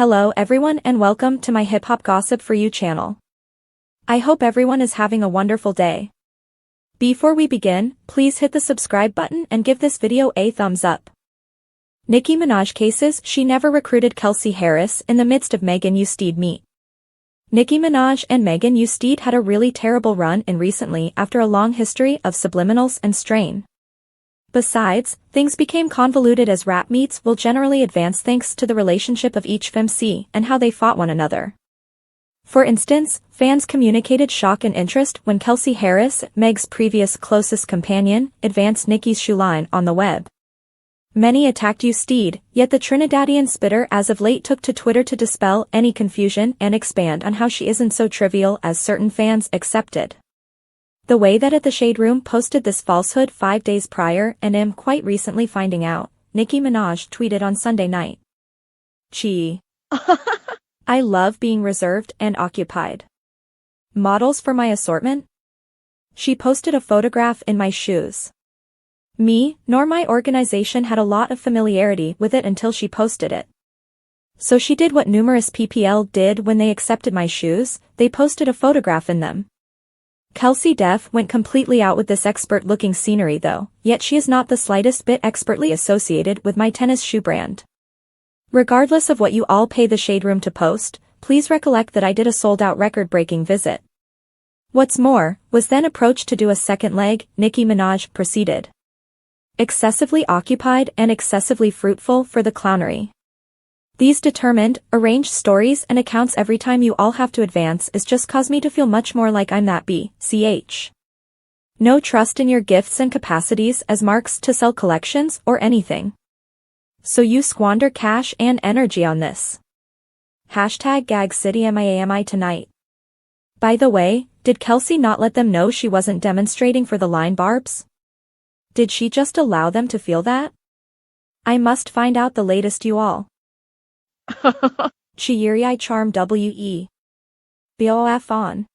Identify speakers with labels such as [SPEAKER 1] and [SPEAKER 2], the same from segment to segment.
[SPEAKER 1] Hello everyone and welcome to my Hip Hop Gossip For You channel. I hope everyone is having a wonderful day. Before we begin, please hit the subscribe button and give this video a thumbs up. Nicki Minaj cases she never recruited Kelsey Harris in the midst of Megan Thee Stallion meet. Nicki Minaj and Megan Thee Stallion had a really terrible run in recently after a long history of subliminals and strain. Besides, things became convoluted as rap meets will generally advance thanks to the relationship of each femc and how they fought one another. For instance, fans communicated shock and interest when Kelsey Harris, Meg's previous closest companion, advanced Nicki's shoe line on the web. Many attacked Thee Stallion, yet the Trinidadian spitter as of late took to Twitter to dispel any confusion and expand on how she isn't so trivial as certain fans accepted. The way that at the Shade Room posted this falsehood 5 days prior and am quite recently finding out, Nicki Minaj tweeted on Sunday night. Gee. I love being reserved and occupied. Models for my assortment? She posted a photograph in my shoes. Me, nor my organization had a lot of familiarity with it until she posted it. So she did what numerous PPL did when they accepted my shoes, they posted a photograph in them. Kelsey Def went completely out with this expert-looking scenery though, yet she is not the slightest bit expertly associated with my tennis shoe brand. Regardless of what you all pay the Shade Room to post, please recollect that I did a sold-out record-breaking visit. What's more, was then approached to do a second leg, Nicki Minaj proceeded. Excessively occupied and excessively fruitful for the clownery. These determined, arranged stories and accounts every time you all have to advance is just cause me to feel much more like I'm that BCH. No trust in your gifts and capacities as marks to sell collections or anything. So you squander cash and energy on this. Hashtag Gag City am I tonight. By the way, did Kelsey not let them know she wasn't demonstrating for the line barbs? Did she just allow them to feel that? I must find out the latest you all. Chiiri Charm WE. BOF on.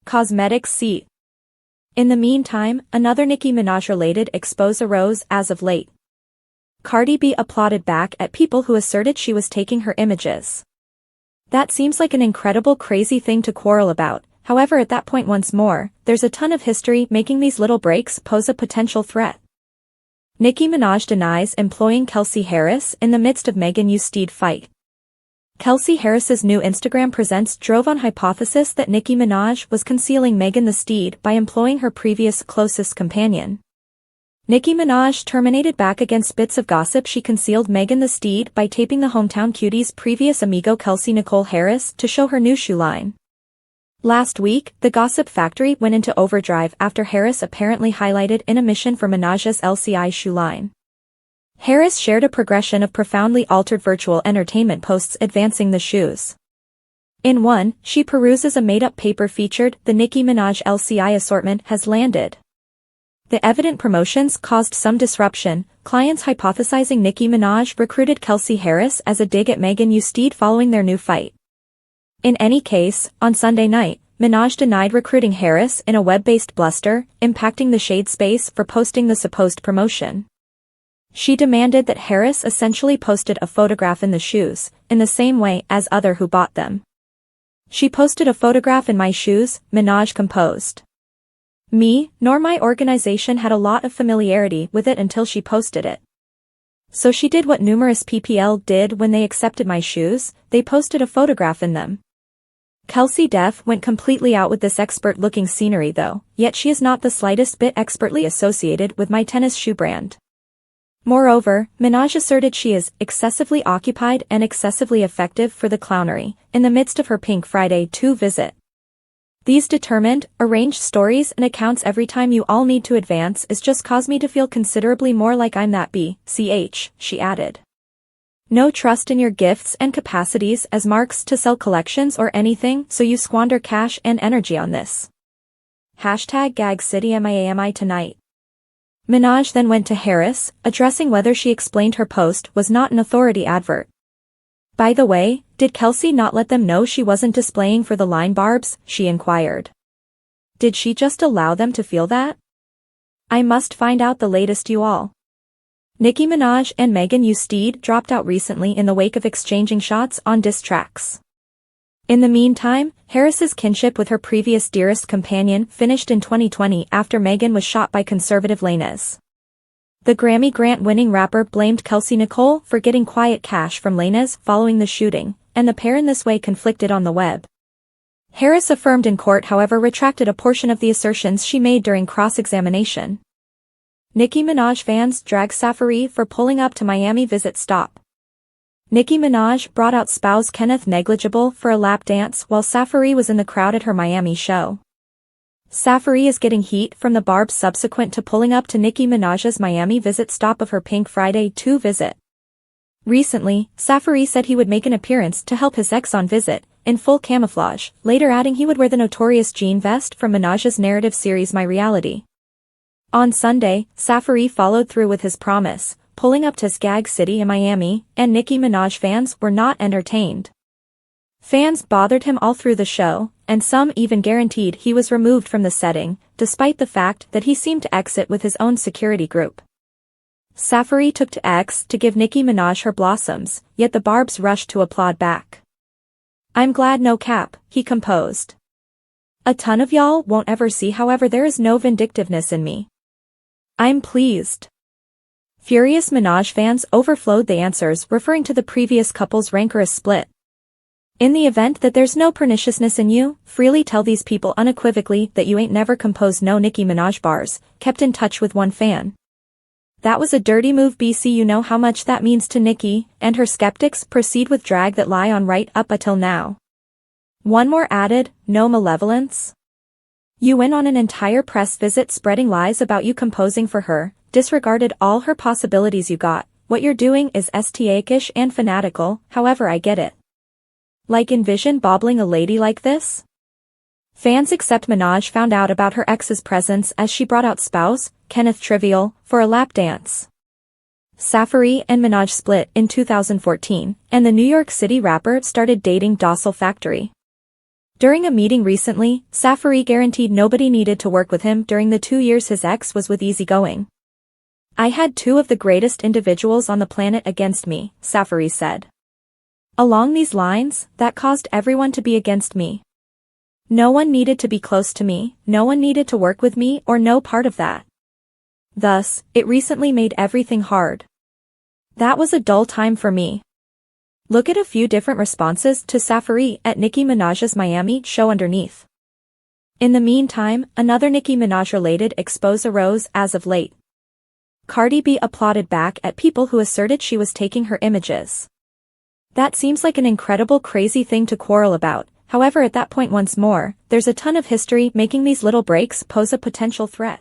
[SPEAKER 1] Cosmetics seat. In the meantime, another Nicki Minaj-related expose arose as of late. Cardi B applauded back at people who asserted she was taking her images. That seems like an incredible crazy thing to quarrel about, however at that point once more, there's a ton of history making these little breaks pose a potential threat. Nicki Minaj denies employing Kelsey Harris in the midst of Megan Thee Stallion fight. Kelsey Harris's new Instagram presence drove on hypothesis that Nicki Minaj was concealing Megan Thee Stallion by employing her previous closest companion. Nicki Minaj terminated back against bits of gossip she concealed Megan Thee Stallion by taping the Hometown Cutie's previous amigo Kelsey Nicole Harris to show her new shoe line. Last week, the Gossip Factory went into overdrive after Harris apparently highlighted in a mission for Minaj's LCI shoe line. Harris shared a progression of profoundly altered virtual entertainment posts advancing the shoes. In one, she peruses a made-up paper featured, "The Nicki Minaj LCI assortment has landed." The evident promotions caused some disruption, clients hypothesizing Nicki Minaj recruited Kelsey Harris as a dig at Megan Thee Stallion following their new fight. In any case, on Sunday night, Minaj denied recruiting Harris in a web-based bluster, impacting the Shade space for posting the supposed promotion. She demanded that Harris essentially posted a photograph in the shoes, in the same way as other who bought them. She posted a photograph in my shoes, Minaj composed. Me, nor my organization had a lot of familiarity with it until she posted it. So she did what numerous PPL did when they accepted my shoes, they posted a photograph in them. Kelsey Def went completely out with this expert-looking scenery though, yet she is not the slightest bit expertly associated with my tennis shoe brand. Moreover, Minaj asserted she is excessively occupied and excessively effective for the clownery, in the midst of her Pink Friday 2 visit. These determined, arranged stories and accounts every time you all need to advance is just cause me to feel considerably more like I'm that BCH, she added. No trust in your gifts and capacities as marks to sell collections or anything, so you squander cash and energy on this. Hashtag Gag City am I tonight. Minaj then went to Harris, addressing whether she explained her post was not an authority advert. By the way, did Kelsey not let them know she wasn't displaying for the line barbs, she inquired. Did she just allow them to feel that? I must find out the latest you all. Nicki Minaj and Megan Thee Stallion dropped out recently in the wake of exchanging shots on diss tracks. In the meantime, Harris's kinship with her previous dearest companion finished in 2020 after Megan was shot by conservative Lainez. The Grammy Grant-winning rapper blamed Kelsey Nicole for getting quiet cash from Lainez following the shooting, and the pair in this way conflicted on the web. Harris affirmed in court however retracted a portion of the assertions she made during cross-examination. Nicki Minaj fans drag Safaree for pulling up to Miami visit stop. Nicki Minaj brought out spouse Kenneth Negligible for a lap dance while Safaree was in the crowd at her Miami show. Safaree is getting heat from the Barbs subsequent to pulling up to Nicki Minaj's Miami visit stop of her Pink Friday 2 visit. Recently, Safaree said he would make an appearance to help his ex on visit, in full camouflage, later adding he would wear the notorious jean vest from Minaj's narrative series My Reality. On Sunday, Safaree followed through with his promise, pulling up to Skag City in Miami, and Nicki Minaj fans were not entertained. Fans bothered him all through the show, and some even guaranteed he was removed from the setting, despite the fact that he seemed to exit with his own security group. Safaree took to X to give Nicki Minaj her blossoms, yet the Barbs rushed to applaud back. "I'm glad no cap," he composed. "A ton of y'all won't ever see however there is no vindictiveness in me. I'm pleased." Furious Minaj fans overflowed the answers referring to the previous couple's rancorous split. "In the event that there's no perniciousness in you, freely tell these people unequivocally that you ain't never composed no Nicki Minaj bars," kept in touch with one fan. "That was a dirty move BC, you know how much that means to Nicki, and her skeptics proceed with drag that lie on right up until now." One more added, "No malevolence? You went on an entire press visit spreading lies about you composing for her, disregarded all her possibilities you got, what you're doing is staish and fanatical, however I get it. Like envision bobbling a lady like this?" Fans except Minaj found out about her ex's presence as she brought out spouse, Kenneth Trivial, for a lap dance. Safaree and Minaj split in 2014, and the New York City rapper started dating Docile Factory. During a meeting recently, Safaree guaranteed nobody needed to work with him during the 2 years his ex was with Easygoing. "I had two of the greatest individuals on the planet against me," Safaree said. "Along these lines, that caused everyone to be against me. No one needed to be close to me, no one needed to work with me or no part of that. Thus, it recently made everything hard. That was a dull time for me." Look at a few different responses to Safaree at Nicki Minaj's Miami show underneath. In the meantime, another Nicki Minaj-related expose arose as of late. Cardi B applauded back at people who asserted she was taking her images. That seems like an incredible crazy thing to quarrel about, however at that point once more, there's a ton of history making these little breaks pose a potential threat.